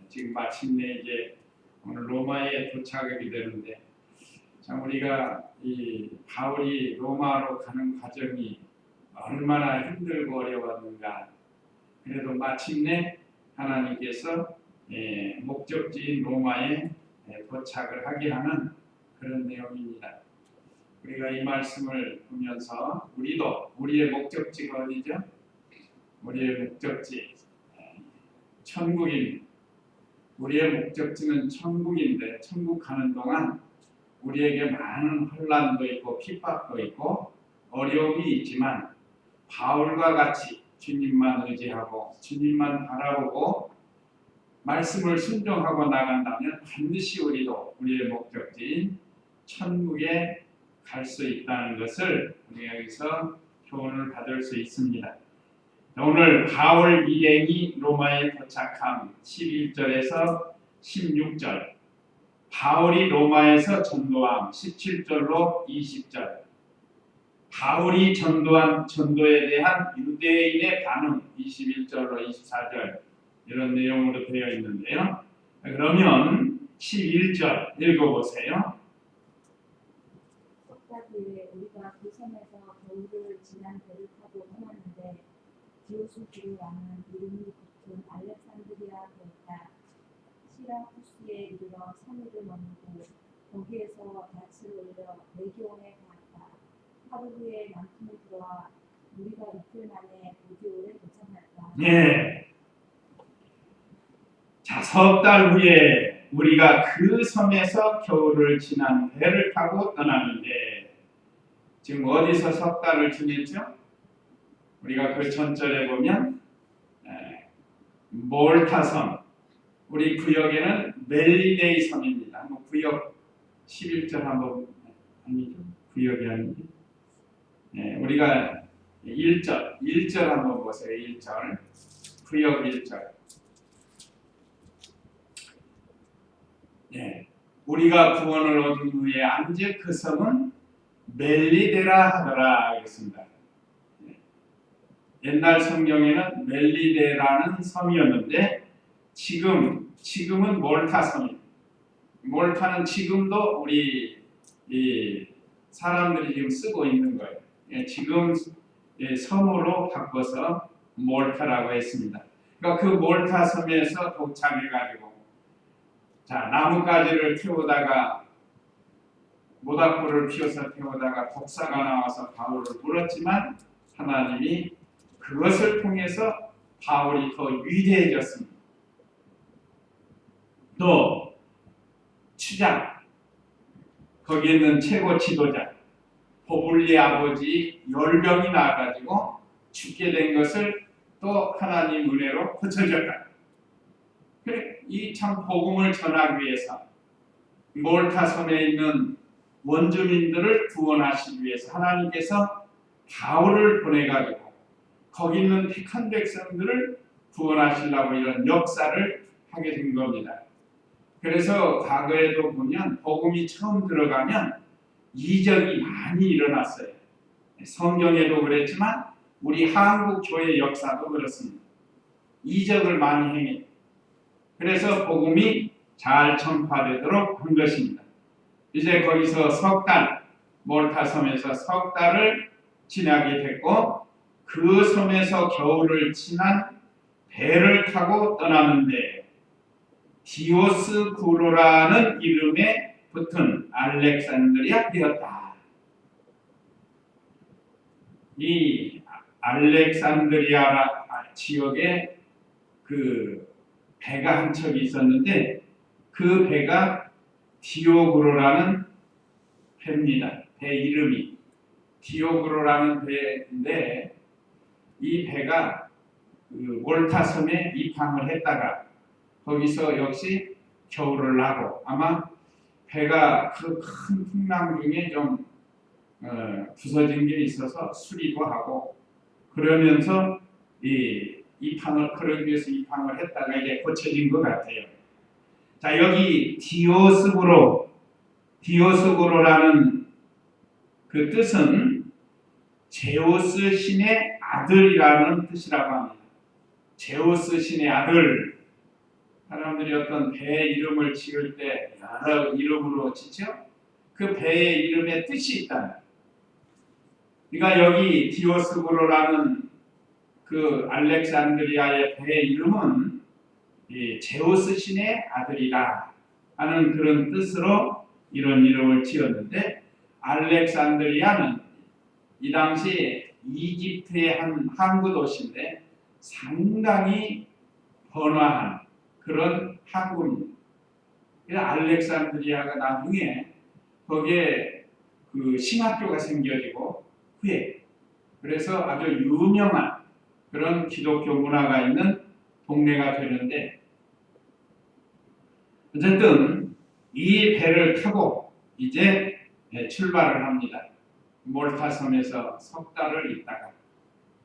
지금 마침내 이제 오늘 로마에 도착하게 되는데, 참 우리가 이 바울이 로마로 가는 과정이 얼마나 힘들고 어려웠는가. 그래도 마침내 하나님께서 목적지인 로마에 도착을 하게 하는 그런 내용입니다. 우리가 이 말씀을 보면서 우리도 우리의 목적지가 어디죠? 우리의 목적지 천국입니다. 우리의 목적지는 천국인데, 천국 가는 동안 우리에게 많은 혼란도 있고 핍박도 있고 어려움이 있지만, 바울과 같이 주님만 의지하고 주님만 바라보고 말씀을 순종하고 나간다면 반드시 우리도 우리의 목적지인 천국에 갈 수 있다는 것을 우리가 여기서 교훈을 받을 수 있습니다. 오늘 바울 일행이 로마에 도착한 11절에서 16절, 바울이 로마에서 전도함 17절로 20절, 바울이 전도한 전도에 대한 유대인의 반응 21절로 24절, 이런 내용으로 되어 있는데요. 그러면 11절 읽어보세요. 석 달 후에 우리가 그 섬에서 겨울을 지난 배를 타고 떠났는데, 디오스구로라는 이름이 붙은 알렉산드리아였다. 시라쿠스에 이르러 섬을 머물고 거기에서 낯을 올려 레기온에 갔다. 하루 후에 남편이 들어와 우리가 이틀 만에 보디오에 도착했다. 예. 자, 석 달 후에 우리가 그 섬에서 겨울을 지난 배를 타고 떠나는데, 지금 어디서 석 달을 지냈죠? 우리가 그 전절에 보면 몰타 섬, 우리 구역에는 멜리네이 섬입니다. 구역 11절 한번, 아니죠? 구역이 아니죠? 우리가 1절 한번 보세요. 1절, 구역 1절. 우리가 구원을 얻은 후에 안즉 그 섬은 멜리데라 하더라 하겠습니다. 옛날 성경에는 멜리데라는 섬이었는데 지금은 몰타 섬입니다. 몰타는 지금도 우리 사람들이 지금 쓰고 있는 거예요. 지금 섬으로 바꿔서 몰타라고 했습니다. 그러니까 그 몰타 섬에서 도착해가지고, 자, 나뭇가지를 태우다가 모닥불을 피워서 태우다가 독사가 나와서 바울을 물었지만, 하나님이 그것을 통해서 바울이 더 위대해졌습니다. 또 추장, 거기 있는 최고 지도자 보블리 아버지 열병이 나가지고 죽게 된 것을 또 하나님 은혜로 고쳐졌다. 그래, 이 참 복음을 전하기 위해서 몰타 섬에 있는 원주민들을 구원하시기 위해서 하나님께서 바울을 보내가지고 거기 있는 택한 백성들을 구원하시려고 이런 역사를 하게 된 겁니다. 그래서 과거에도 보면 복음이 처음 들어가면 이적이 많이 일어났어요. 성경에도 그랬지만 우리 한국 교회 역사도 그렇습니다. 이적을 많이 행해요. 그래서 복음이 잘 전파되도록 한 것입니다. 이제 거기서 석 달, 몰타 섬에서 석 달을 지나게 됐고, 그 섬에서 겨울을 지난 배를 타고 떠나는데, 디오스구로라는 이름에 붙은 알렉산드리아 되었다. 이 알렉산드리아 지역에 그 배가 한 척이 있었는데, 그 배가 디오구로라는 배입니다. 배 이름이 디오구로라는 배인데, 이 배가 그 몰타 섬에 입항을 했다가 거기서 역시 겨울을 나고, 아마 배가 그 큰 풍랑 중에 좀 부서진 게 있어서 수리도 하고, 그러면서 입항을, 그러기 위해서 입항을 했다가 이제 고쳐진 것 같아요. 자, 여기 디오스구로라는 그 뜻은 제우스 신의 아들이라는 뜻이라고 합니다. 제우스 신의 아들. 사람들이 사람들이 어떤 배 이름을 지을 때 여러 이름으로 짓죠. 그 배의 이름에 뜻이 있다. 그러니까 여기 디오스구로라는 그 알렉산드리아의 배의 이름은 이 제우스 신의 아들이라 하는 그런 뜻으로 이런 이름을 지었는데, 알렉산드리아는 이 당시 이집트의 한 항구 도시인데 상당히 번화한 그런 항구입니다. 알렉산드리아가 나중에 거기에 그 신학교가 생겨지고 후에 그래서 아주 유명한 그런 기독교 문화가 있는 동네가 되는데, 어쨌든 이 배를 타고 이제 출발을 합니다. 몰타 섬에서 석 달을 있다가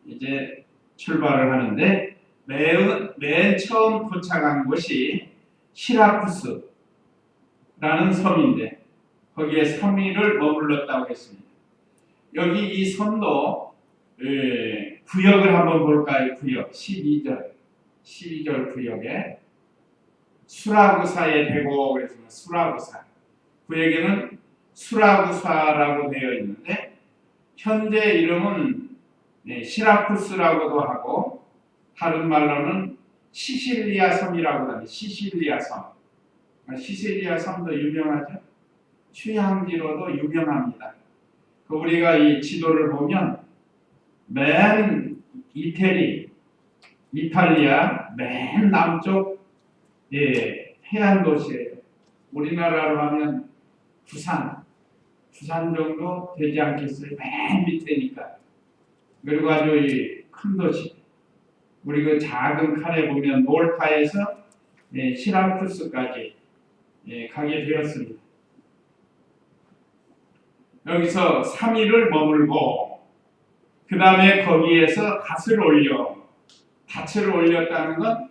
이제 출발을 하는데, 맨 처음 도착한 곳이 시라쿠스라는 섬인데 거기에 3일을 머물렀다고 했습니다. 여기 이 섬도 구역을 한번 볼까요? 구역 12절 구역에 수라구사에 대고 그랬습니다. 수라구사 구역에는 수라구사라고 되어 있는데 현재 이름은 시라쿠스라고도 하고 다른 말로는 시실리아 섬이라고 합니다. 시실리아 섬. 시실리아 섬도 유명하죠. 휴양지로도 유명합니다. 우리가 이 지도를 보면 맨 이탈리아 맨 남쪽 해안 도시예요. 우리나라로 하면 부산 정도 되지 않겠어요? 맨 밑에니까. 그리고 아주 큰 도시. 우리 그 작은 칸에 보면 몰타에서 시라쿠스까지 가게 되었습니다. 여기서 3일을 머물고 그 다음에 거기에서 닻을 올렸다는 건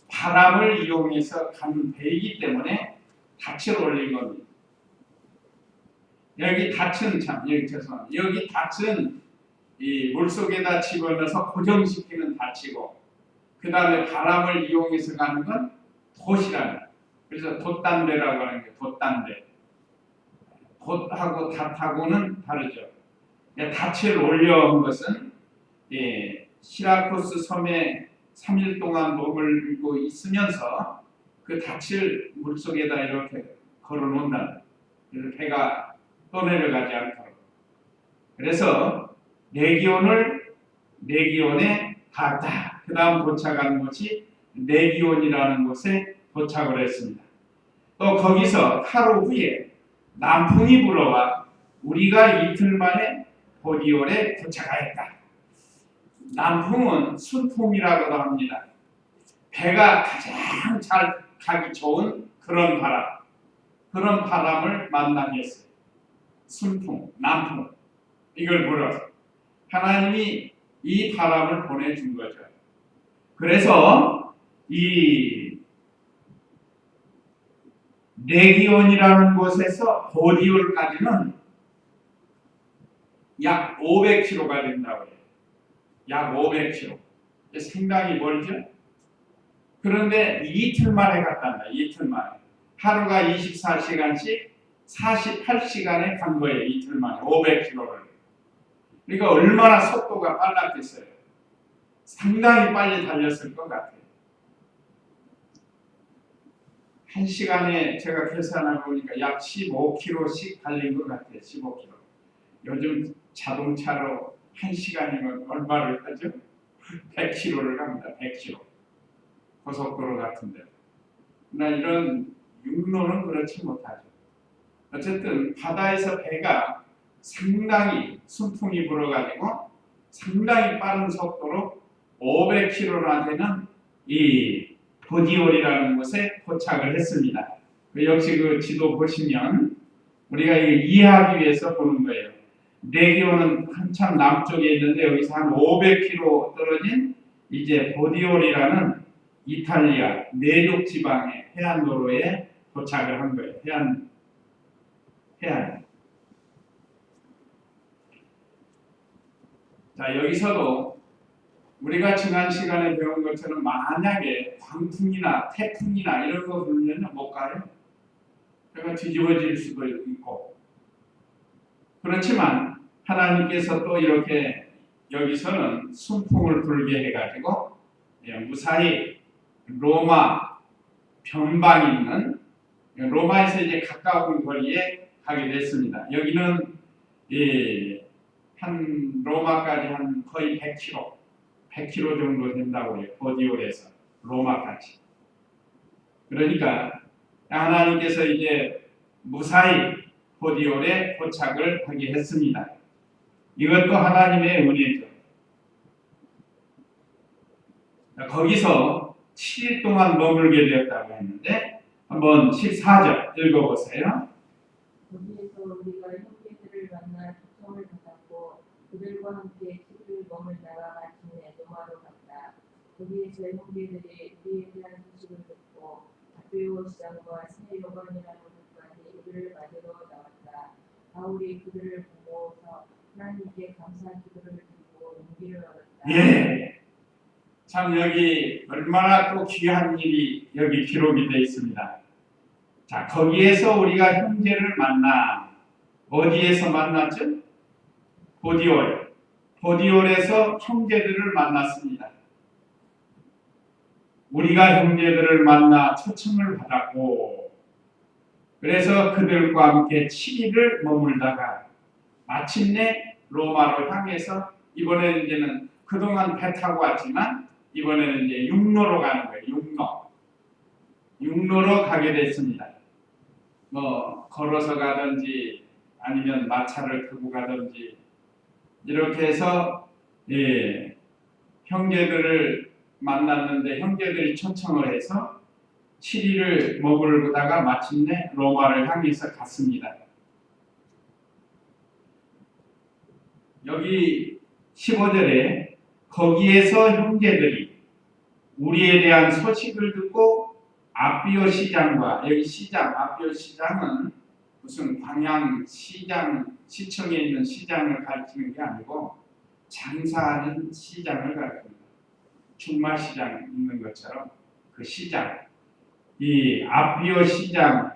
바람을 이용해서 간 배이기 때문에 닻을 올린 겁니다. 여기 닻은 여기 닻은 이 물속에다 집어넣어서 고정시키는 닻이고, 그 다음에 바람을 이용해서 가는 건 돛이라는 거예요. 그래서 돛단배라고 하는 게 돛단배. 돛하고 닷하고는 다르죠. 닻을 올려온 것은 시라쿠스 섬에 3일 동안 머물고 있으면서 그 닻을 물속에다 이렇게 걸어놓는다. 그래서 배가 떠내려가지 않도록. 그래서 레기온에 갔다. 그 다음 도착한 곳이 레기온이라는 곳에 도착을 했습니다. 또 거기서 하루 후에 남풍이 불어와 우리가 이틀 만에 보디올에 도착하였다. 남풍은 순풍이라고도 합니다. 배가 가장 잘 가기 좋은 그런 바람을 만나게 했어요. 순풍, 남풍. 이걸 불어서 하나님이 이 바람을 보내준 거죠. 그래서 이 레기온이라는 곳에서 보디올까지는 약 500km가 된다고 해요. 약 500km. 상당히 멀죠? 그런데 이틀 만에 갔단다. 이틀 만에. 하루가 24시간씩 48시간에 간 거예요. 이틀 만에 500km를. 그러니까 얼마나 속도가 빨랐겠어요. 상당히 빨리 달렸을 것 같아요. 한 시간에 제가 계산해 보니까 약 15km씩 달린 것 같아요. 15km. 요즘 자동차로 한 시간이면 얼마를 하죠? 100km를 갑니다. 100km. 고속도로 같은데. 그러나 이런 육로는 그렇지 못하죠. 어쨌든 바다에서 배가 상당히 순풍이 불어가지고 상당히 빠른 속도로 500km나 되는 이 보디올이라는 곳에 도착을 했습니다. 역시 그 지도 보시면 우리가 이해하기 위해서 보는 거예요. 레기온은 한참 남쪽에 있는데 여기서 한 500km 떨어진 이제 보디올이라는 이탈리아 내륙 지방의 해안도로에 도착을 한 거예요. 해안. 자, 여기서도 우리가 지난 시간에 배운 것처럼 만약에 광풍이나 태풍이나 이런 거 불면 못 가요. 그러니까 뒤집어질 수도 있고. 그렇지만 하나님께서 또 이렇게 여기서는 순풍을 불게 해가지고 무사히 로마 변방이 있는 로마에서 이제 가까운 거리에 가게 됐습니다. 여기는 한 로마까지 한 거의 100km 정도 된다고 해요. 보디올에서 로마까지. 그러니까 하나님께서 이제 무사히 보디올에 도착을 하게 했습니다. 이것도 하나님의 은혜죠. 거기서 7일 동안 머물게 되었다고 했는데 한번 14절 읽어보세요. 거기에서 우리가 형제들을 만나 초청을 받았고 그들과 함께 7일 머물다가 마침내 로마로 갔다. 거기에서 형제들이 우리에 대한 소식을 듣고 아베오 시장과 새 요반이라는 곳까지 우리를 맞으러 나왔다. 바울이 그들을 보고서 하나님께 감사 기도를 드리고 용기를 얻었다. 예. 참 여기 얼마나 또 귀한 일이 여기 기록이 되어 있습니다. 자, 거기에서 우리가 형제를 만나 어디에서 만났죠? 보디올. 보디올에서 형제들을 만났습니다. 우리가 형제들을 만나 초청을 받았고 그래서 그들과 함께 7일을 머물다가 마침내 로마로 향해서 이번에는 이제는 그동안 배 타고 왔지만 이번에는 이제 육로로 가는 거예요. 육로로 가게 됐습니다. 뭐 걸어서 가든지 아니면 마차를 타고 가든지 이렇게 해서 형제들을 만났는데 형제들이 초청을 해서 7일을 머물다가 마침내 로마를 향해서 갔습니다. 여기 15절에 거기에서 형제들이 우리에 대한 소식을 듣고 아비오 시장과 여기 시장, 아비오 시장은 무슨 광양 시장, 시청에 있는 시장을 가리키는 게 아니고 장사하는 시장을 가리킵니다. 중마시장 있는 것처럼 그 시장, 이 아비오 시장과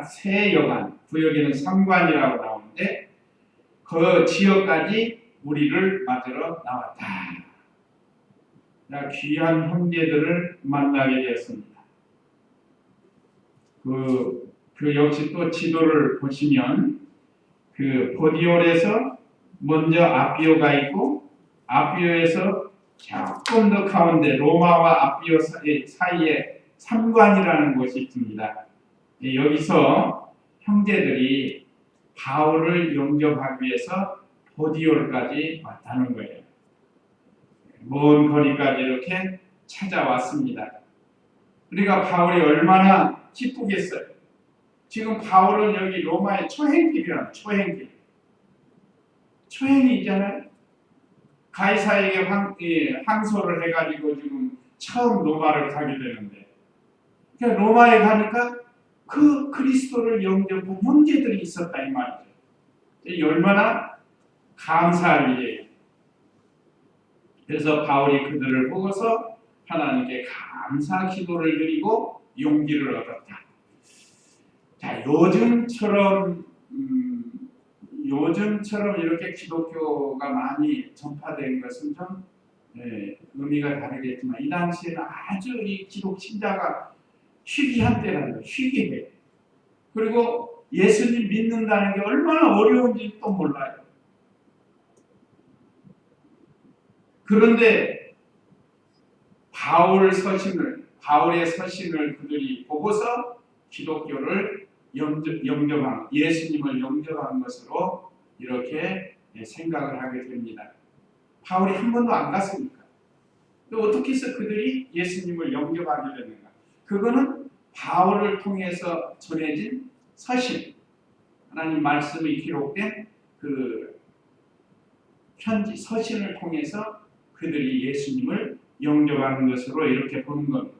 새 여관, 구역에는 삼관이라고 나오는데 그 지역까지 우리를 맞으러 나왔다. 귀한 형제들을 만나게 되었습니다. 그 역시 또 지도를 보시면 그 보디올에서 먼저 아비오가 있고 아비오에서 조금 더 가운데 로마와 아비오 사이에 삼관이라는 곳이 있습니다. 여기서 형제들이 바울을 영접하기 위해서 보디올까지 왔다는 거예요. 먼 거리까지 이렇게 찾아왔습니다. 그러니까 바울이 얼마나 기쁘겠어요. 지금 바울은 여기 로마의 초행길이라는 초행길. 초행이 있잖아요. 가이사에게 항소를 해가지고 지금 처음 로마를 가게 되는데 그러니까 로마에 가니까 그 그리스도를 영접한 형제들이 있었다 이 말이죠. 얼마나 감사할 일이에요. 그래서 바울이 그들을 보고서 하나님께 감사 기도를 드리고 용기를 얻었다. 자, 요즘처럼 이렇게 기독교가 많이 전파된 것은 좀 의미가 다르겠지만 이 당시에는 아주 이 기독 신자가 희귀한 때라는 거예요. 희귀해. 그리고 예수님 믿는다는 게 얼마나 어려운지 또 몰라요. 그런데 바울의 서신을 그들이 보고서 기독교를 영접한 예수님을 영접한 것으로 이렇게 생각을 하게 됩니다. 바울이 한 번도 안 갔습니까? 어떻게 해서 그들이 예수님을 영접하게 됐는가? 그거는 바울을 통해서 전해진 서신, 하나님 말씀이 기록된 그 편지, 서신을 통해서 그들이 예수님을 영접하는 것으로 이렇게 보는 겁니다.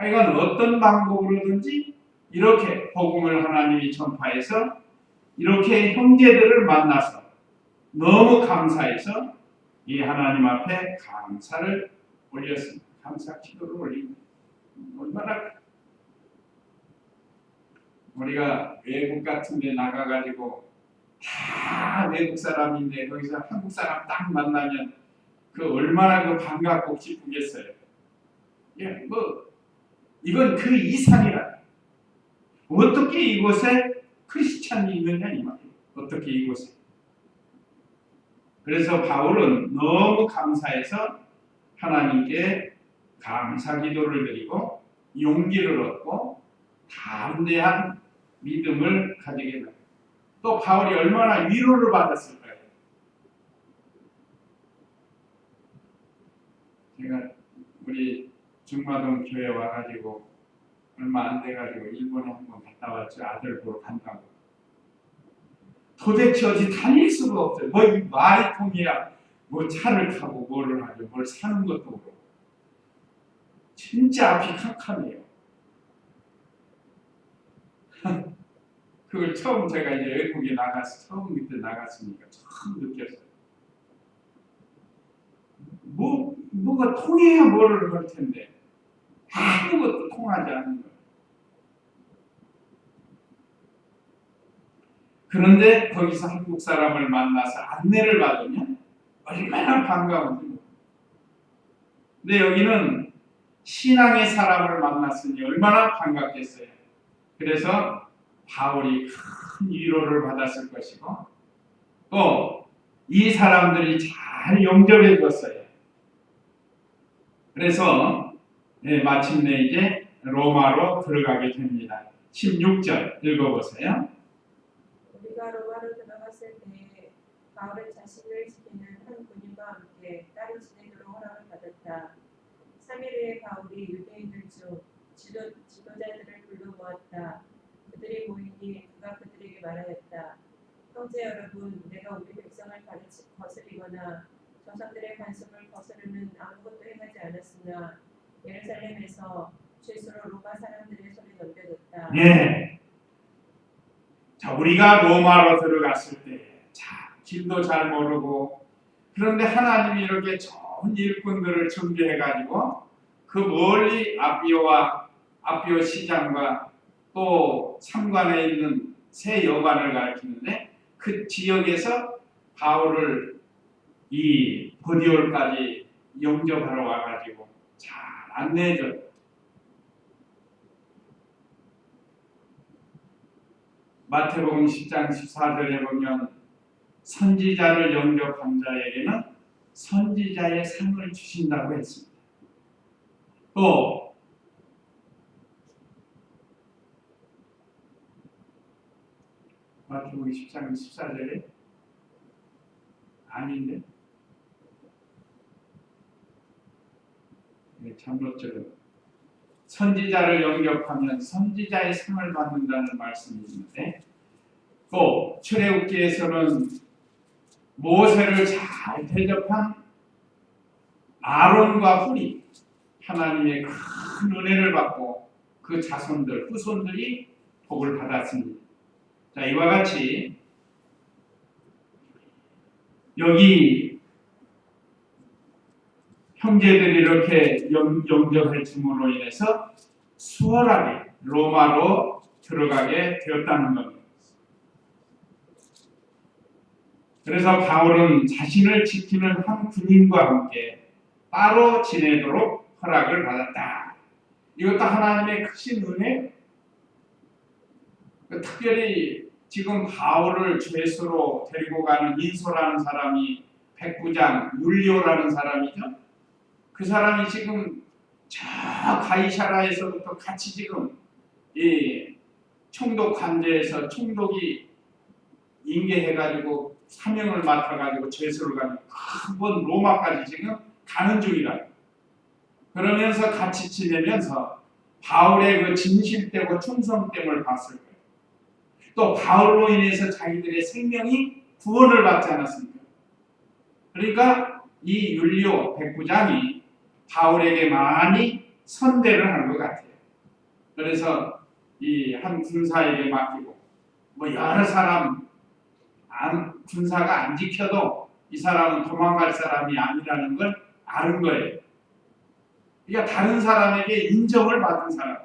이건 어떤 방법으로든지 이렇게 복음을 하나님이 전파해서 이렇게 형제들을 만나서 너무 감사해서 이 하나님 앞에 감사를 올렸습니다. 감사 기도를 올립니다. 얼마나 우리가 외국 같은 데 나가가지고 다 외국 사람인데 거기서 한국 사람 딱 만나면 그 얼마나 그 반갑고 기쁘겠어요. 예, 뭐 이건 그 이상이라. 어떻게 이곳에 크리스찬이 있느냐 이 말이에요. 어떻게 이곳에. 그래서 바울은 너무 감사해서 하나님께 감사 기도를 드리고 용기를 얻고 담대한 믿음을 가지게 됩니다. 또 바울이 얼마나 위로를 받았을까요? 제가 우리 중마동 교회 와가지고 얼마 안 돼가지고 일본에 한번 갔다 왔죠. 아들 보러 간다고. 도대체 어디 다닐 수가 없어요. 뭐 이 말이 통해야 뭐 차를 타고 뭐를 하죠. 뭘 사는 것도 그렇고. 진짜 앞이 캄캄해요. 그걸 처음 제가 이제 외국에 나가서 처음 그때 나갔으니까 처음 느꼈어요. 뭐가 통해야 뭐를 할 텐데 아무것도 통하지 않는 거예요. 그런데 거기서 한국 사람을 만나서 안내를 받으면 얼마나 반가운지. 근데 여기는 신앙의 사람을 만났으니 얼마나 반갑겠어요. 그래서 바울이 큰 위로를 받았을 것이고 또 이 사람들이 잘 영접해 줬어요. 그래서 마침내 이제 로마로 들어가게 됩니다. 16절 읽어보세요. 우리가 로마로 들어갔을 때 바울은 자신을 지키는 한 군인과 함께 따로 지내도록 허락을 받았다. 3일 후에 바울이 유대인들 중 지도자들을 불러 모았다. 그들이 모이니 그가 그들에게 말하였다. 형제 여러분, 내가 우리 백성을 거스리거나 조상들의 관습을 거스르는 아무것도 행하지 않았으나 예루살렘에서 죄수로 로마 사람들의 손에 넘겨졌다. 네. 자, 우리가 로마로 들어갔을 때, 자, 길도 잘 모르고, 그런데 하나님이 이렇게 좋은 일꾼들을 준비해가지고, 그 멀리 아비오 시장과 또 상관에 있는 새 여관을 가리키는데, 그 지역에서 바울을 이 보디올까지 영접하러 와가지고 잘 안내해줘요. 마태복음 10장 14절에 보면 선지자를 영접한 자에게는 선지자의 상을 주신다고 했습니다. 또 마태복음 10장 14절에 아닌데 잘못절은 선지자를 영접하면 선지자의 상을 받는다는 말씀이 있는데 또 출애굽기에서는 모세를 잘 대접한 아론과 훌이 하나님의 큰 은혜를 받고 그 자손들, 후손들이 복을 받았습니다. 자, 이와 같이 여기 형제들이 이렇게 영접해 줌으로 인해서 수월하게 로마로 들어가게 되었다는 겁니다. 그래서 바울은 자신을 지키는 한 군인과 함께 따로 지내도록 허락을 받았다. 이것도 하나님의 크신 은혜. 특별히 지금 바울을 죄수로 데리고 가는 인소라는 사람이 백부장 율리오라는 사람이죠. 그 사람이 지금 저 가이사라에서부터 같이 지금 이 총독 관제에서 총독이 인계해가지고 사명을 맡아가지고 죄수를 가지고 한번 로마까지 지금 가는 중이라. 그러면서 같이 지내면서 바울의 그 진실되고 충성됨을 봤을 거예요. 또 바울로 인해서 자기들의 생명이 구원을 받지 않았습니까? 그러니까 이 율리오 백부장이 바울에게 많이 선대를 한 것 같아요. 그래서 이 한 군사에게 맡기고 뭐 여러 사람 군사가 안 지켜도 이 사람은 도망갈 사람이 아니라는 걸 아는 거예요. 그러니까 다른 사람에게 인정을 받은 사람.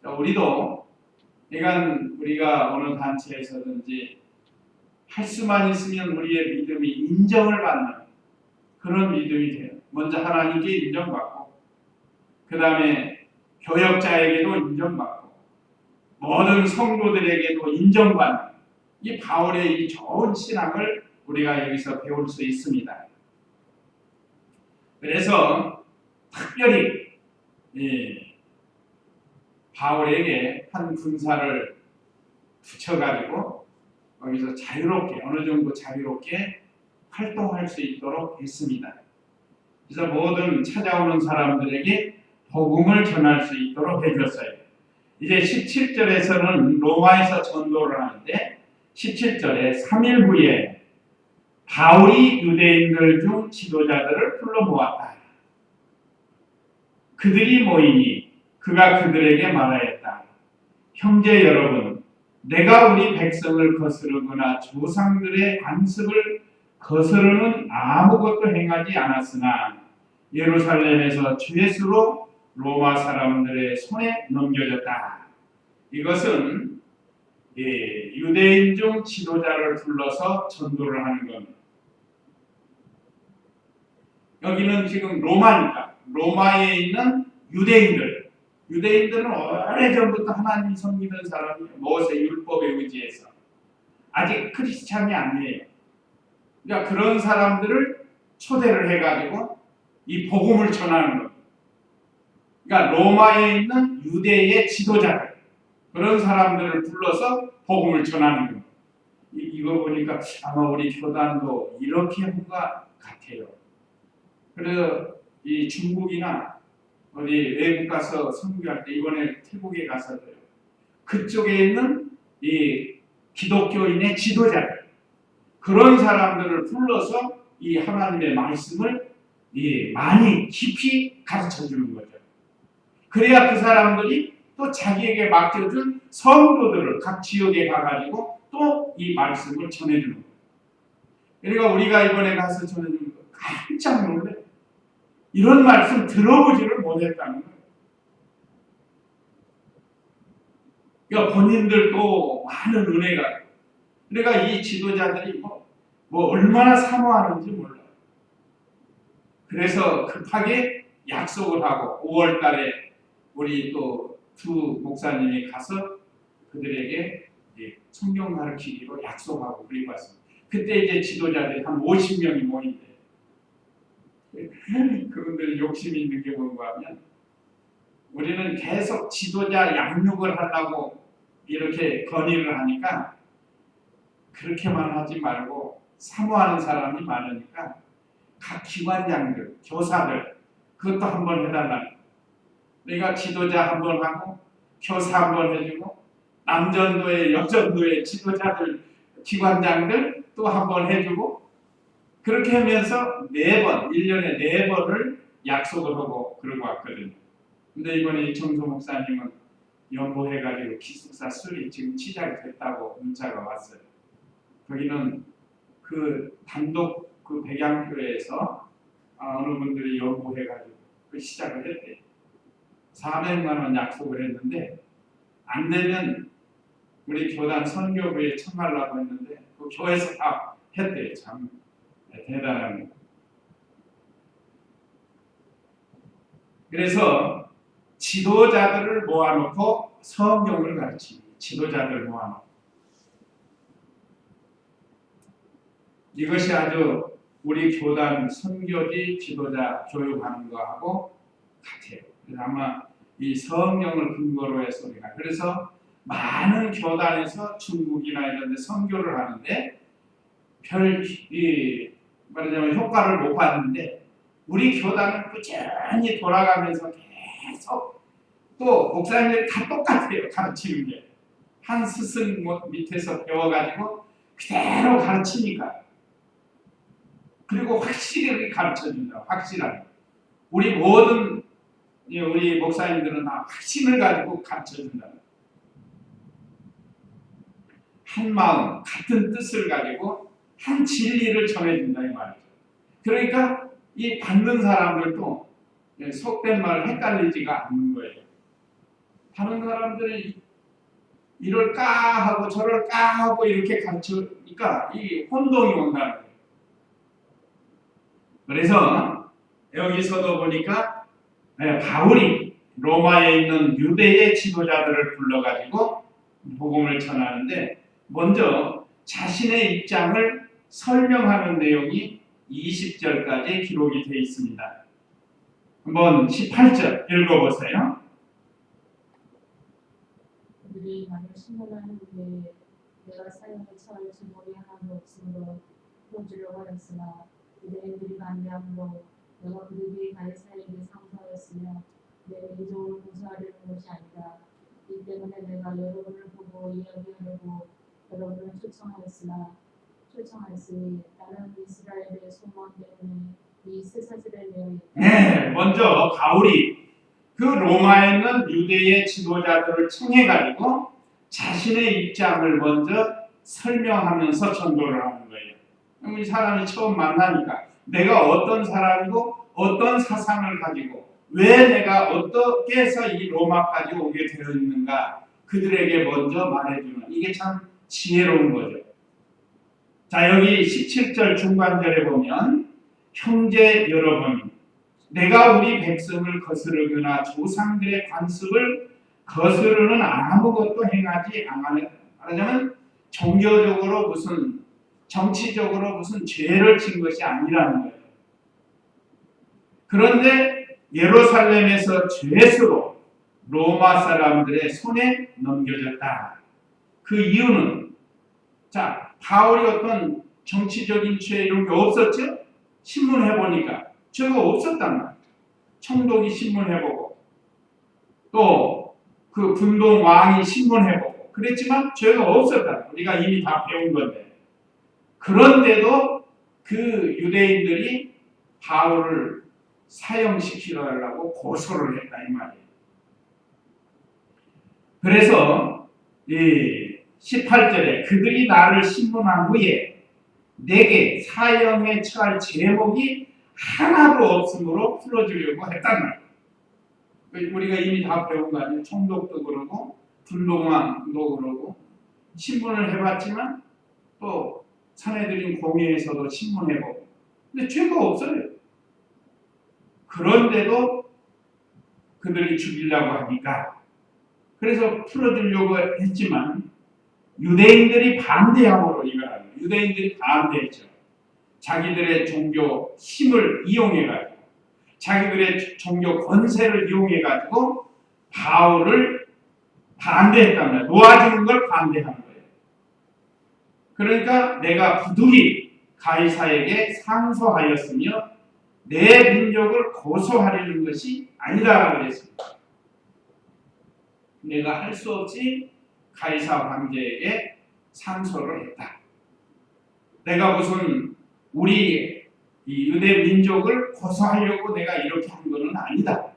자, 우리도 우리가 어느 단체에서든지 할 수만 있으면 우리의 믿음이 인정을 받는 그런 믿음이 돼요. 먼저 하나님께 인정받고, 그 다음에 교역자에게도 인정받고, 모든 성도들에게도 인정받는 이 바울의 이 좋은 신앙을 우리가 여기서 배울 수 있습니다. 그래서 특별히 바울에게 한 군사를 붙여가지고 거기서 자유롭게, 어느 정도 자유롭게 활동할 수 있도록 했습니다. 그래서 모든 찾아오는 사람들에게 복음을 전할 수 있도록 해줬어요. 이제 17절에서는 로마에서 전도를 하는데 17절에 3일 후에 바울이 유대인들 중 지도자들을 불러 모았다. 그들이 모이니 그가 그들에게 말하였다. 형제 여러분, 내가 우리 백성을 거스르거나 조상들의 관습을 거스르는 아무것도 행하지 않았으나 예루살렘에서 주 예수로 로마 사람들의 손에 넘겨졌다. 이것은 유대인 중 지도자를 불러서 전도를 하는 겁니다. 여기는 지금 로마니까 로마에 있는 유대인들은 오래전부터 하나님 섬기는 사람이 모세 율법에 의지해서 아직 크리스찬이 아니에요. 그러니까 그런 사람들을 초대를 해가지고 이 복음을 전하는 겁니다. 그러니까 로마에 있는 유대의 지도자들, 그런 사람들을 불러서 복음을 전하는 겁니다. 이거 보니까 아마 우리 교단도 이렇게 한 것 같아요. 그래서 이 중국이나 어디 외국 가서 선교할 때, 이번에 태국에 가서도요, 그쪽에 있는 이 기독교인의 지도자들, 그런 사람들을 불러서 이 하나님의 말씀을 많이 깊이 가르쳐 주는 거죠. 그래야 그 사람들이 또 자기에게 맡겨준 성도들을 각 지역에 가가지고 또 이 말씀을 전해주는 거예요. 그러니까 우리가 이번에 가서 전해주는 거 깜짝 놀래요. 이런 말씀 들어보지를 못했다는 거예요. 그러니까 본인들도 많은 은혜가, 그러니까 이 지도자들이 뭐 얼마나 사모하는지 몰라요. 그래서 급하게 약속을 하고 5월 달에 우리 또 두 목사님이 가서 그들에게 성경 가르치기로 약속하고 그리고 왔습니다. 그때 이제 지도자들이 한 50명이 모인대요. 그분들이 욕심이 있는 게 뭔가 하면, 우리는 계속 지도자 양육을 하려고 이렇게 건의를 하니까 그렇게만 하지 말고 사모하는 사람이 많으니까 각 기관장들, 교사들 그것도 한번 해달라는. 내가 지도자 한번 하고 교사 한번 해주고 남전도의 여전도의 지도자들, 기관장들 또 한번 해주고, 그렇게 하면서 4번, 1년에 4번을 약속을 하고 그러고 왔거든요. 근데 이번에 이청소 목사님은 연보해가지고 기숙사 수리 지금 시작이 됐다고 문자가 왔어요. 거기는 그 단독 그 백양교회에서 어느 분들이 연보해가지고 그 시작을 했대요. 400만 원 약속을 했는데 안 되면 우리 교단 선교부에 청하려고 했는데 그 교회에서 다 했대요. 참 대단한 거. 그래서 지도자들을 모아놓고 성경을 가르칩니다. 지도자들을 모아놓고. 이것이 아주 우리 교단 선교지 지도자 교육하는 거하고 같아요. 그래서 아마 이 성경을 근거로 해서 우리가, 그래서 많은 교단에서 중국이나 이런 데 선교를 하는데 별 말하자면 효과를 못 봤는데, 우리 교단은 꾸준히 돌아가면서 계속 또 목사님들이 다 똑같아요. 가르치는 게. 한 스승 밑에서 배워가지고 그대로 가르치니까. 그리고 확실히 가르쳐준다. 확실하게. 우리 모든 우리 목사님들은 다 확신을 가지고 가르쳐준다. 한 마음, 같은 뜻을 가지고 한 진리를 전해준다 이 말이죠. 그러니까 이 받는 사람들도 속된 말 헷갈리지가 않는 거예요. 다른 사람들이 이럴까 하고 저럴까 하고 이렇게 가르치니까 이 혼동이 온다는 거예요. 그래서 여기서도 보니까 바울이 로마에 있는 유대의 지도자들을 불러가지고 복음을 전하는데 먼저 자신의 입장을 설명하는 내용이 20절까지 기록이 되어 있습니다. 한번 18절 읽어보세요. 그들이 만일 신문하는 후에 내가 사형에 처할 증거이 하나도 없으므로 풀어주려고 하였으나 유대인들이 반대함으로 내가 그들이 가이사에게 상소하였으며 내 민족을 고소하려는 것이 아니다. 이 때문에 내가 여러분을 보고 이야기하려고 여러분을 초청하였으니 나는 이스라엘의 소망 때문에 이 쇠사슬에 매여 있다. 네, 먼저 바울이 그 로마에 있는 유대의 지도자들을 청해가지고 자신의 입장을 먼저 설명하면서 전도를 하는 거예요. 이 사람이 처음 만나니까 내가 어떤 사람이고 어떤 사상을 가지고 왜 내가 어떻게 해서 이 로마까지 오게 되어 있는가 그들에게 먼저 말해주는 이게 참 지혜로운 거죠. 자, 여기 17절 중간절에 보면 형제 여러분 내가 우리 백성을 거스르거나 조상들의 관습을 거스르는 아무것도 행하지 않아는 말하자면 종교적으로 무슨 정치적으로 무슨 죄를 진 것이 아니라는 거예요. 그런데 예루살렘에서 죄수로 로마 사람들의 손에 넘겨졌다. 그 이유는 자 바울이 어떤 정치적인 죄 이런 게 없었죠? 신문해 보니까 죄가 없었단 말이에요. 총독이 신문해보고 또 그 분동 왕이 신문해보고 그랬지만 죄가 없었다. 우리가 이미 다 배운 건데 그런데도 그 유대인들이 바울을 사형시키려고 고소를 했다 이 말이에요. 그래서 이 18절에 그들이 나를 신문한 후에 내게 사형에 처할 제목이 하나도 없으므로 풀어주려고 했단 말이에요. 우리가 이미 다 배운 거 아니에요. 총독도 그러고 분동왕도 그러고 신문을 해봤지만 또 사내들인 공회에서도 신문해보고 근데 죄가 없어요. 그런데도 그들이 죽이려고 하니까 그래서 풀어주려고 했지만 유대인들이 반대함으로 이걸 하는 거예요. 유대인들이 반대했죠. 자기들의 종교 힘을 이용해가지고 자기들의 종교 권세를 이용해가지고 바울을 반대했단 말이에요. 놓아주는 걸 반대한 거예요. 그러니까 내가 부득이 가이사에게 상소하였으며 내 민족을 고소하려는 것이 아니다라고 그랬습니다. 내가 할 수 없이 가이사 황제에게 상소를 했다. 내가 무슨 우리 이 유대 민족을 고소하려고 내가 이렇게 한 것은 아니다.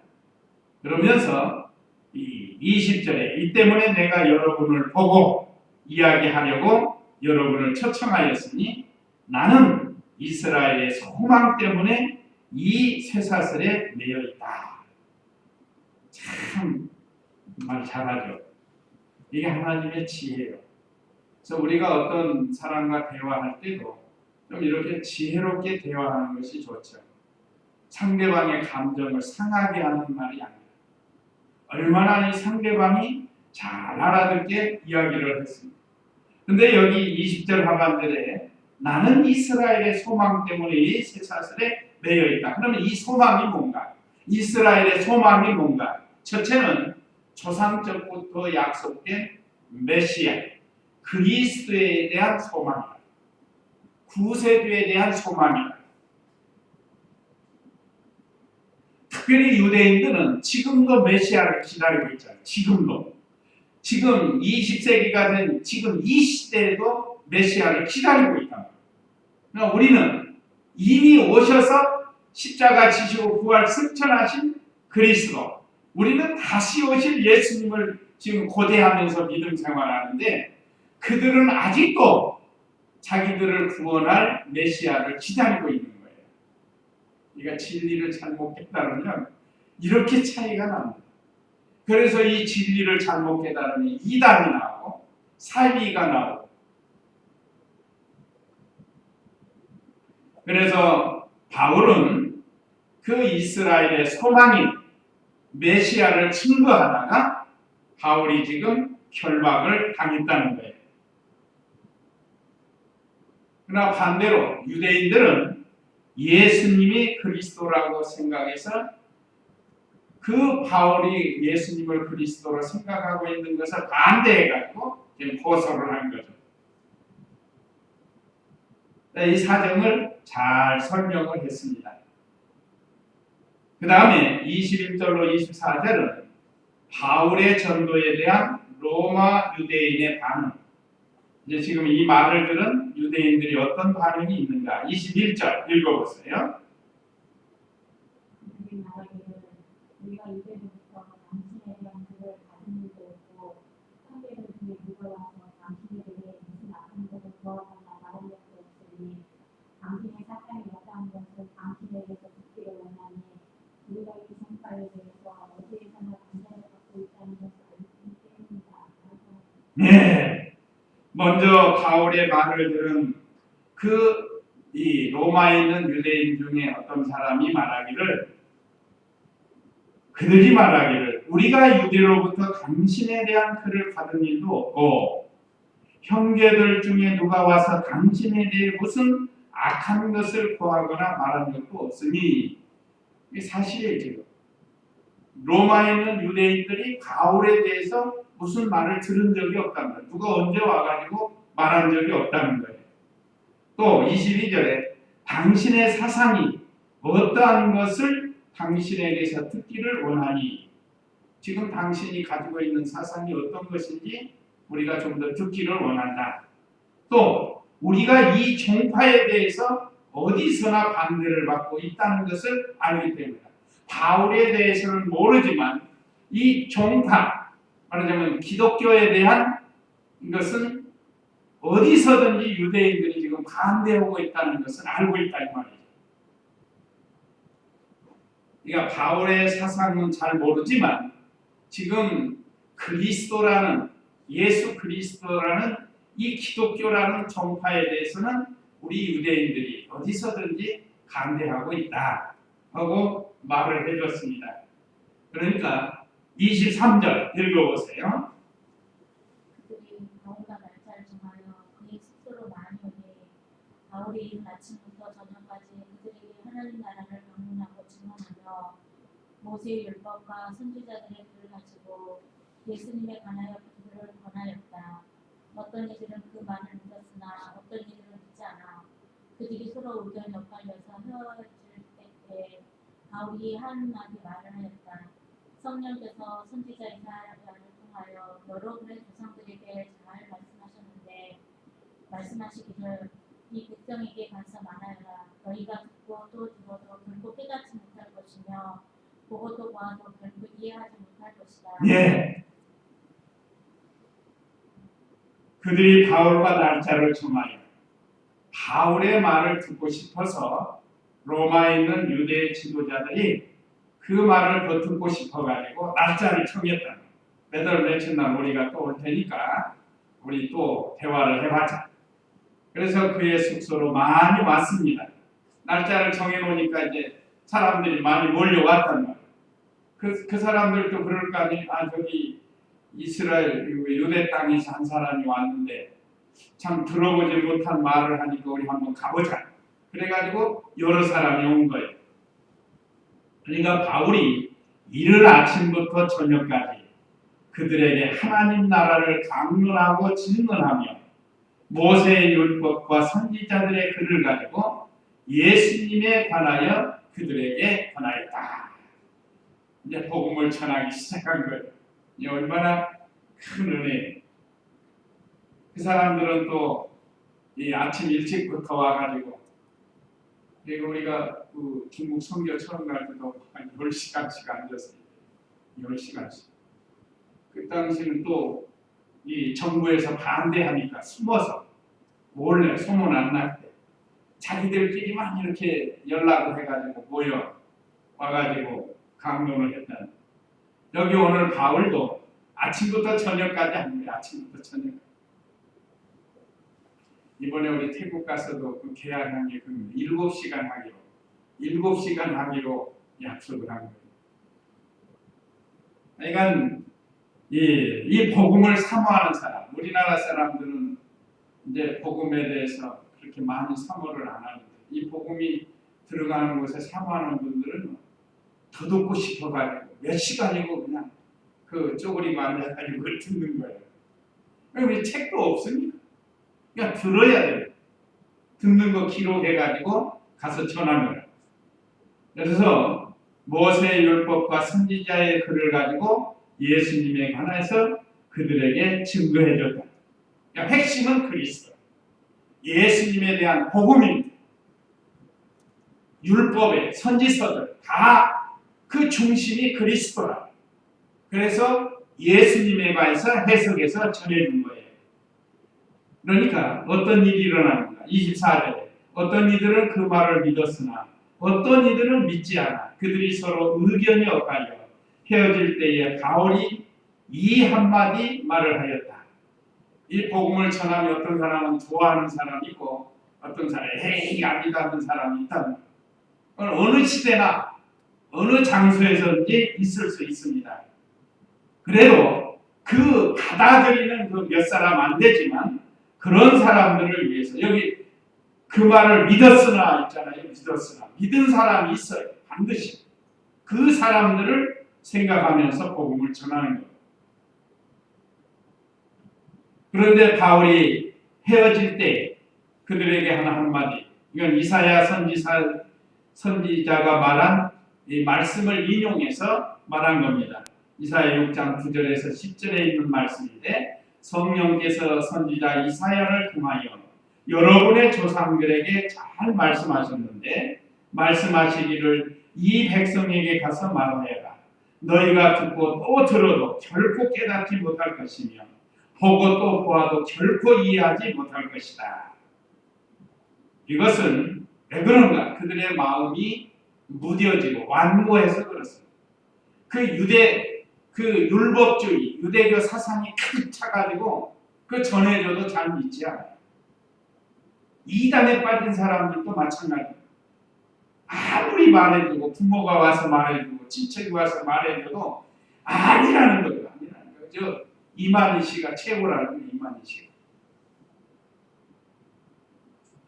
그러면서 이 20절에 이 때문에 내가 여러분을 보고 이야기하려고 여러분을 초청하였으니 나는 이스라엘의 소망 때문에 이 쇠사슬에 매여 있다. 참 말 잘하죠. 이게 하나님의 지혜예요. 그래서 우리가 어떤 사람과 대화할 때도 좀 이렇게 지혜롭게 대화하는 것이 좋죠. 상대방의 감정을 상하게 하는 말이 아니라 얼마나 이 상대방이 잘 알아듣게 이야기를 했습니다. 근데 여기 20절 하반절에 나는 이스라엘의 소망 때문에 이 쇠사슬에 매여 있다. 그러면 이 소망이 뭔가? 이스라엘의 소망이 뭔가? 첫째는 조상적부터 약속된 메시아, 그리스도에 대한 소망이다. 구세주에 대한 소망이다. 특별히 유대인들은 지금도 메시아를 기다리고 있잖아요. 지금도. 지금 20세기가 된 지금 이 시대에도 메시아를 기다리고 있다. 그러니까 우리는 이미 오셔서 십자가 지시고 부활 승천하신 그리스도, 우리는 다시 오실 예수님을 지금 고대하면서 믿음 생활하는데 그들은 아직도 자기들을 구원할 메시아를 기다리고 있는 거예요. 그러니까 진리를 잘못 깨달으면 이렇게 차이가 납니다. 그래서 이 진리를 잘못 깨달으니 이단이 나오고 사이비가 나오고, 그래서 바울은 그 이스라엘의 소망인 메시아를 증거하다가 바울이 지금 결박을 당했다는 거예요. 그러나 반대로 유대인들은 예수님이 그리스도라고 생각해서 그 바울이 예수님을 그리스도로 생각하고 있는 것을 반대해가지고 지금 고소를 한 거죠. 이 사정을 잘 설명을 했습니다. 그 다음에 21절로 24절은 바울의 전도에 대한 로마 유대인의 반응. 이제 지금 이 말을 들은 유대인들이 어떤 반응이 있는가? 21절 읽어보세요. 그들이 말하기를 우리가 이제부터 당신에 대한 글을 받은 일도 없고 형제들 중에 누가 와서 당신에 대해 무슨 악한 것을 보았거나 말한 적도 없으니 당신의 사상이 어떠한 것을 당신에게서 듣기를 원하니 우리가 이 성과에 대해서 어디에서나 감사를 받고 있다는 것을 알기 때문이다. 네. 먼저 바울의 말을 들은 이 로마에 있는 유대인 중에 어떤 사람이 그들이 말하기를 우리가 유대로부터 당신에 대한 글을 받은 일도 없고 형제들 중에 누가 와서 당신에 대해 무슨 악한 것을 고하거나 말한 적도 없으니, 이게 사실이에요. 지금 로마에 있는 유대인들이 바울에 대해서 무슨 말을 들은 적이 없다는 거예요. 누가 언제 와가지고 말한 적이 없다는 거예요. 또 22절에 당신의 사상이 어떠한 것을 당신에게서 듣기를 원하니, 지금 당신이 가지고 있는 사상이 어떤 것인지 우리가 좀 더 듣기를 원한다. 또 우리가 이 종파에 대해서 어디서나 반대를 받고 있다는 것을 알기 때문이다. 바울에 대해서는 모르지만 이 종파, 말하자면 기독교에 대한 것은 어디서든지 유대인들이 지금 반대하고 있다는 것을 알고 있다 이 말이죠. 그러니까 바울의 사상은 잘 모르지만 지금 그리스도라는, 예수 그리스도라는 이 기독교라는 종파에 대해서는 우리 유대인들이 어디서든지 반대하고 있다 하고 말을 해줬습니다. 그러니까 23절 읽어보세요. 그들이 바울과 날짜를 정하여 그의 숙소로 나뉘니 바울이 이른 아침부터 저녁까지 그들에게 하나님 나라를 방문하고 증언하며 모세의 율법과 선지자들의 글을 가지고 예수님에 관하여 그들을 권하였다. 어떤 이들은 그 말을 믿었으나 어떤 이들은 믿지 않아 그들이 서로 의견이 엇갈려서 헤어질 때에 바울이 한마디 말을 하였다. 성령께서 선지자 이사야를 통하여 여러 그의 조상들에게 잘 말씀하셨는데 말씀하시기를 이 백성에게 간섭 많아여라. 너희가 듣고 또 들어도 결코 깨닫지 못할 것이며 보고 또 보아도 결코 이해하지 못할 것이다. 예. 그들이 바울과 날짜를 정하여 바울의 말을 듣고 싶어서 로마에 있는 유대 지도자들이 그 말을 더 듣고 싶어가지고 날짜를 정했다. 몇 월 며칠 날 우리가 또 올 테니까 우리 또 대화를 해보자. 그래서 그의 숙소로 많이 왔습니다. 날짜를 정해놓으니까 이제 사람들이 많이 몰려왔단 말이에요. 그 사람들도 그럴 거 아니에요. 저기 이스라엘 유대 땅에서 한 사람이 왔는데 참 들어보지 못한 말을 하니까 우리 한번 가보자. 그래가지고 여러 사람이 온 거예요. 그러니까 바울이 이른 아침부터 저녁까지 그들에게 하나님 나라를 강론하고 질문하며 모세의 율법과 선지자들의 글을 가지고 예수님에 관하여 그들에게 권하였다. 이제 복음을 전하기 시작한 거예요. 이게 얼마나 큰 은혜예요. 그 사람들은 또 이 아침 일찍부터 와가지고, 그리고 우리가 그 중국 선교 처음 갈 때도 한 10시간씩 앉았어요. 10시간씩. 그 당시는 또 이 정부에서 반대하니까 숨어서 몰래 소문 안 날 때 자기들끼리만 이렇게 연락을 해가지고 모여 와가지고 강론을 했다는. 여기 오늘 바울도 아침부터 저녁까지 합니다. 아침부터 저녁. 이번에 우리 태국 가서도 그 계약한 게 7시간 하기로 7시간 하기로 약속을 한 거예요. 그러니까 이 복음을 사모하는 사람, 우리나라 사람들은 이제 복음에 대해서 그렇게 많이 사모를 안 하는데 이 복음이 들어가는 곳에 사모하는 분들은 더 듣고 싶어가지고 몇 시간이고 그냥 그 쪼그리고 앉아가지고 그걸 듣는 거예요. 우리 책도 없으니까 그냥 들어야 돼요. 듣는 거 기록해가지고 가서 전하는 거예요. 그래서 모세의 율법과 선지자의 글을 가지고 예수님에 관해서 그들에게 증거해줬다. 그러니까 핵심은 그리스도. 예수님에 대한 복음입니다. 율법의 선지서들 다 그 중심이 그리스도라. 그래서 예수님에 관해서 해석해서 전해준 거예요. 그러니까 어떤 일이 일어나는가? 24절에 어떤 이들은 그 말을 믿었으나 어떤 이들은 믿지 않아. 그들이 서로 의견이 엇갈려 헤어질 때에 바울이 이 한마디 말을 하였다. 이 복음을 전하면 어떤 사람은 좋아하는 사람이 있고 어떤 사람이 에이 안 믿는 사람이 있다. 어느 시대나 어느 장소에서든지 있을 수 있습니다. 그래도 그 받아들이는 그 몇 사람 안 되지만 그런 사람들을 위해서 여기 그 말을 믿었으나 있잖아요. 믿었으나 믿은 사람이 있어요. 반드시 그 사람들을 생각하면서 복음을 전하는 거예요. 그런데 바울이 헤어질 때 그들에게 하나 한마디, 이건 이사야 선지자가 말한 이 말씀을 인용해서 말한 겁니다. 이사야 6장 9절에서 10절에 있는 말씀인데 성령께서 선지자 이사야를 통하여 여러분의 조상들에게 잘 말씀하셨는데 말씀하시기를 이 백성에게 가서 말하여라. 너희가 듣고 또 들어도 결코 깨닫지 못할 것이며 보고 또 보아도 결코 이해하지 못할 것이다. 이것은 왜 그런가? 그들의 마음이 무뎌지고 완고해서 그렇습니다. 그 율법주의, 유대교 사상이 가득 차가지고 그 전해줘도 잘 믿지 않아요. 이단에 빠진 사람들도 마찬가지입니다. 아무리 말해주고 부모가 와서 말해주고 친척이 와서 말해줘도 아니라는 거예요. 아니라는 거예요. 저 이만희 씨가 최고라는 거예요. 이만희 씨가.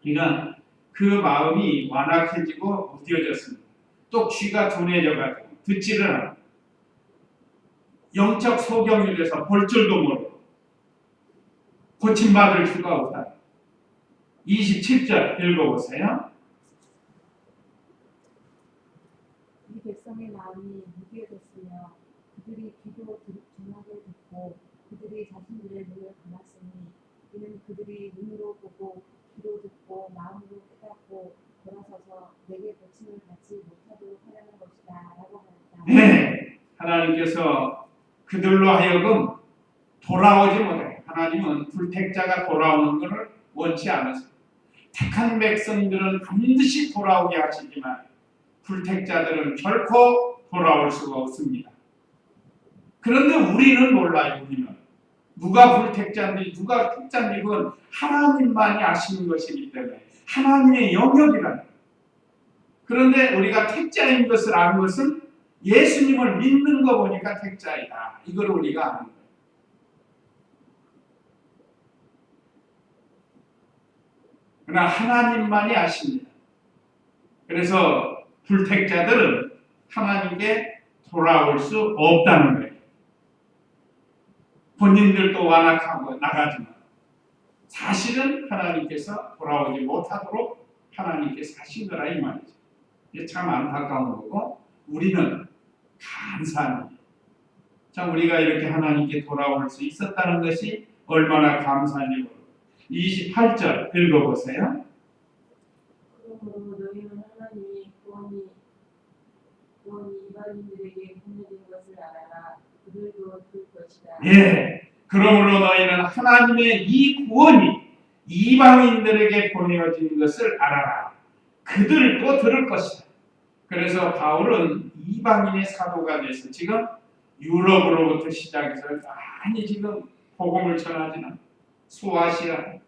그러니까 그 마음이 완악해지고 무뎌졌습니다. 또 귀가 둔해져가지고 듣지를 않아요. 영적 소경이 돼서 볼 줄도 모르고 고침받을 수가 없다. 27절 읽어보세요. 이 백성의 마음이 무디어졌으며 그들이 귀도 둔하게 듣고 그들이 자신들의 눈을 감았으니 이는 그들이 눈으로 보고 귀로 듣고 마음으로 깨닫고 돌아서서 내게 고침을 받지 못하도록 하려는 것이다 라고 하였다. 네, 하나님께서 그들로 하여금 돌아오지 못해요. 하나님은 불택자가 돌아오는 것을 원치 않으세요. 택한 백성들은 반드시 돌아오게 하시지만 불택자들은 결코 돌아올 수가 없습니다. 그런데 우리는 몰라요. 우리는 누가 불택자인지 누가 택자인지 그건 하나님만이 아시는 것이기 때문에 하나님의 영역이라는 거예요. 그런데 우리가 택자인 것을 아는 것은 예수님을 믿는 거 보니까 택자이다. 이걸 우리가 아는 거예요. 그러나 하나님만이 아십니다. 그래서 불택자들은 하나님께 돌아올 수 없다는 거예요. 본인들도 완악하고 나가지만 사실은 하나님께서 돌아오지 못하도록 하나님께서 하신 거라 이 말이죠. 이게 참 안타까운 거고 우리는 감사한 일이에요. 참 우리가 이렇게 하나님께 돌아올 수 있었다는 것이 얼마나 감사한지 모르고 28절 읽어보세요. 그러므로 너희는 하나님이 구원이 이방인들에게 보내진 것을 알아라. 그들도 들 것이다. 예, 그러므로 너희는 하나님의 이 구원이 이방인들에게 보내어진 것을 알아라. 그들도 들을 것이다. 그래서 바울은 이방인의 사도가 돼서 지금 유럽으로부터 시작해서 많이 지금 복음을 전하지는 소아시아.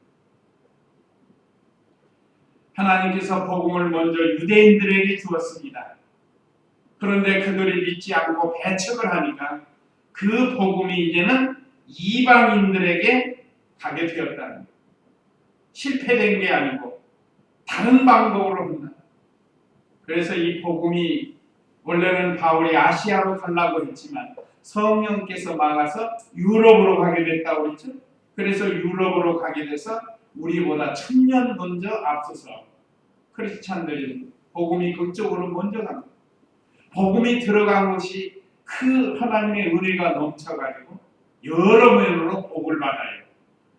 하나님께서 복음을 먼저 유대인들에게 주었습니다. 그런데 그들이 믿지 않고 배척을 하니까 그 복음이 이제는 이방인들에게 가게 되었다는 거예요. 실패된 게 아니고 다른 방법으로 한다. 그래서 이 복음이 원래는 바울이 아시아로 가려고 했지만 성령께서 막아서 유럽으로 가게 됐다고 그랬죠. 그래서 유럽으로 가게 돼서 우리보다 1000년 먼저 앞서서 크리스찬들이 복음이 그쪽으로 먼저 갑니다. 복음이 들어간 것이 그 하나님의 은혜가 넘쳐가지고 여러 면으로 복을 받아요.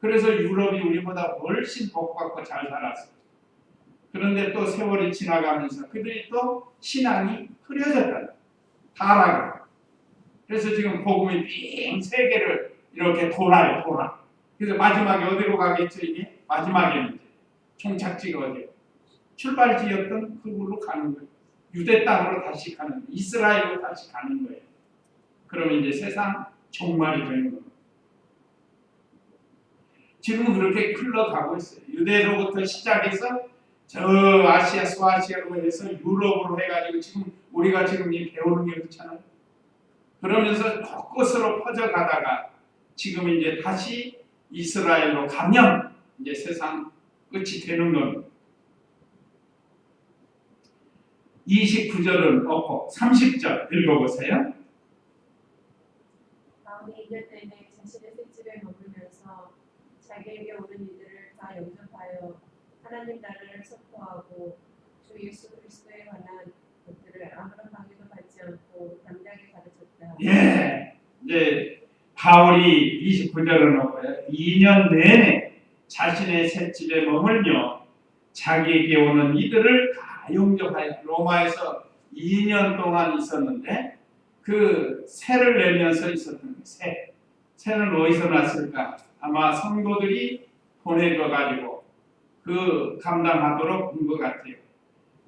그래서 유럽이 우리보다 훨씬 복받고 잘 살았어요. 그런데 또 세월이 지나가면서 그들이 또 신앙이 흐려졌다. 타락을. 그래서 지금 복음이 빙 세계를 이렇게 돌아요. 그래서 마지막에 어디로 가겠죠 이게? 마지막에는 이제 종착지가 어디예요? 출발지였던 그걸로 가는 거예요. 유대 땅으로 다시 가는 거예요. 이스라엘로 다시 가는 거예요. 그러면 이제 세상 종말이 되는 거예요. 지금은 그렇게 흘러가고 있어요. 유대로부터 시작해서 저 아시아, 소아시아로 해서 유럽으로 해가지고 지금 우리가 지금 이 배우는 게 그렇잖아요. 그러면서 곳곳으로 퍼져가다가 지금 이제 다시 이스라엘로 가면 이제 세상 끝이 되는 겁니다. 29절은 없고 30절 읽어보세요. 바울이 2년 내내 자신의 셋집에 머물면서 자기에게 오는 이들을 다 영접하여 하나님 나라를 선포하고 주 예수 그리스도에 관한 것들을 아무런 방해도 받지 않고 담대하게 가르쳤다. 예, 이제 바울이 29절은 없고요. 2년 내내 자신의 셋집에 머물며 자기에게 오는 이들을 다 영접하여 로마에서 2년 동안 있었는데 그 세를 내면서 있었던 거예요. 세는 어디서 났을까? 아마 성도들이 보내줘가지고 그 감당하도록 한 것 같아요.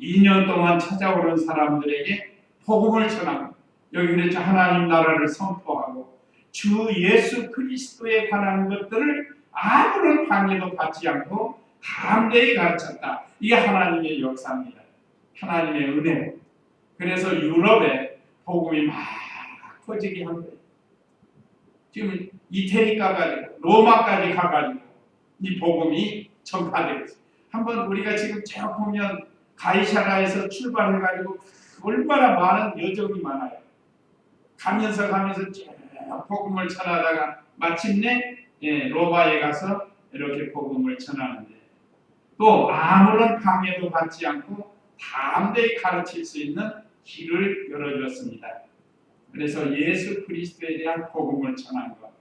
2년 동안 찾아오는 사람들에게 복음을 전하고 여기 그랬죠. 하나님 나라를 선포하고 주 예수 그리스도에 관한 것들을 아무런 방해도 받지 않고 담대히 가르쳤다. 이게 하나님의 역사입니다. 하나님의 은혜로. 그래서 유럽에 복음이 막 퍼지게 한 거예요. 지금 이태리 가가지고 로마까지 가가지고 이 복음이 전파되고 있어요. 한번 우리가 지금 쭉 보면 가이사라에서 출발해가지고 얼마나 많은 여정이 많아요. 가면서 쭉 복음을 전하다가 마침내 로마에 가서 이렇게 복음을 전하는데 또 아무런 방해도 받지 않고 담대히 가르칠 수 있는 길을 열어주었습니다. 그래서 예수 그리스도에 대한 복음을 전한 것.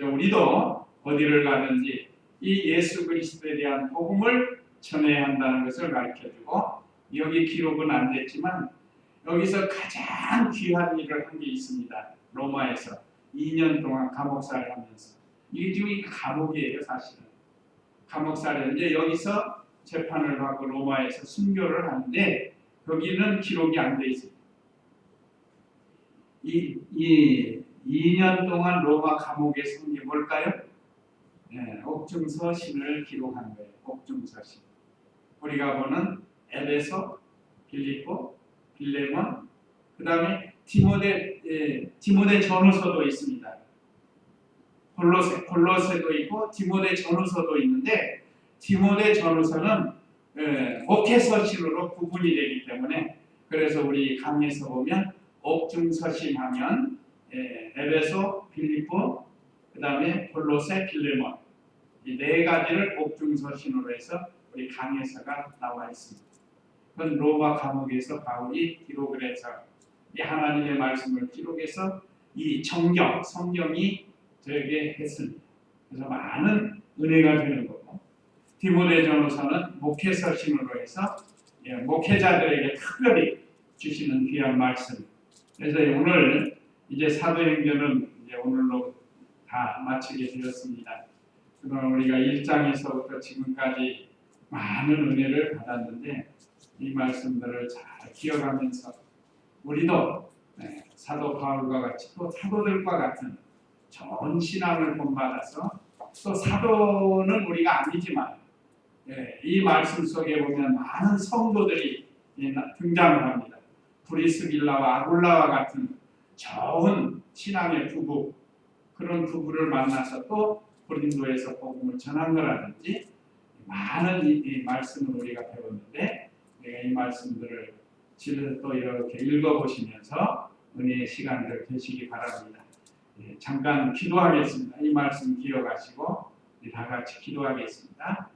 우리도 어디를 가든지 이 예수 그리스도에 대한 복음을 전해야 한다는 것을 가르쳐주고 여기 기록은 안 됐지만 여기서 가장 귀한 일을 한 게 있습니다. 로마에서 2년 동안 감옥살을 하면서 이게 지금 감옥이에요. 사실은 감옥살을 이제 여기서 재판을 받고 로마에서 순교를 하는데 거기는 기록이 안 돼 있습니다. 이 2년 동안 로마 감옥에 쓴 게 뭘까요? 옥중서신을 기록한 거예요. 옥중서신. 우리가 보는 에베소, 빌립보, 빌레몬, 그 다음에 디모데 전후서도 있습니다. 골로새도 있고 디모데 전후서도 있는데 디모데 전후서는 목회서신으로 구분이 되기 때문에 그래서 우리 강의에서 보면 옥중서신 하면 에베소, 빌립보, 그 다음에 골로새, 빌레몬 이 네 가지를 옥중서신으로 해서 우리 강해서가 나와 있습니다. 그건 로마 감옥에서 바울이 기록을 해서 이 하나님의 말씀을 기록해서 이 성경이 저에게 했습니다. 그래서 많은 은혜가 되는 거고 디모데전후서는 목회서신으로 해서 목회자들에게 특별히 주시는 귀한 말씀. 그래서 오늘 이제 사도행전은 이제 오늘로 다 마치게 되었습니다. 그럼 우리가 1장에서부터 지금까지 많은 은혜를 받았는데 이 말씀들을 잘 기억하면서 우리도 사도 바울과 같이 또 사도들과 같은 좋은 신앙을 본받아서 또 사도는 우리가 아니지만 이 말씀 속에 보면 많은 성도들이 등장을 합니다. 브리스길라와 아굴라와 같은 좋은 신앙의 부부, 그런 부부를 만나서 또 고린도에서 복음을 전한 거라든지 많은 이 말씀을 우리가 배웠는데 이 말씀들을 집에서 또 이렇게 읽어보시면서 은혜의 시간들 되시기 바랍니다. 잠깐 기도하겠습니다. 이 말씀 기억하시고 다 같이 기도하겠습니다.